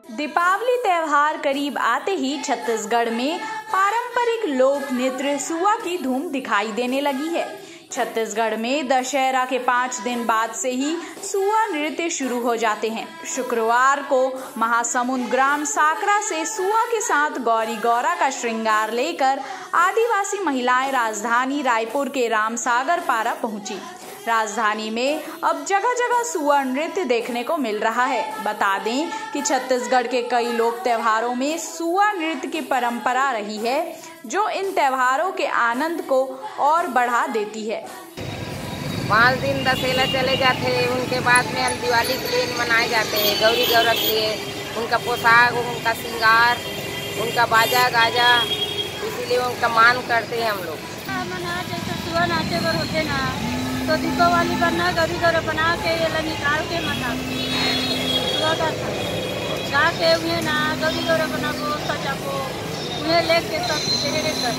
दीपावली त्योहार करीब आते ही छत्तीसगढ़ में पारंपरिक लोक नृत्य सुआ की धूम दिखाई देने लगी है। छत्तीसगढ़ में दशहरा के 5 दिन बाद से ही सुआ नृत्य शुरू हो जाते हैं। शुक्रवार को महासमुंद ग्राम साकरा से सुआ के साथ गौरी गौरा का श्रृंगार लेकर आदिवासी महिलाएं राजधानी रायपुर के रामसागर पारा पहुंची। राजधानी में अब जगह जगह सुआ नृत्य देखने को मिल रहा है। बता दें कि छत्तीसगढ़ के कई लोक त्योहारों में सुआ नृत्य की परंपरा रही है, जो इन त्योहारों के आनंद को और बढ़ा देती है। 5 दिन दशहरा चले जाते हैं, उनके बाद में हम दिवाली के लिए मनाए जाते हैं। गौरी गौरा के लिए उनका पोशाक, उनका श्रृंगार, उनका बाजा गाजा, इसीलिए उनका मान करते हैं हम लोग। जैसे सुआ नाचे बर होते ना, तो दीपावली बना गौरी गौरा बना के ये निकाल के मना सुआ का गा के उन्हें ना गौरी गौरा बनाबो सजाबो, उन्हें लेके सब चेहरे कर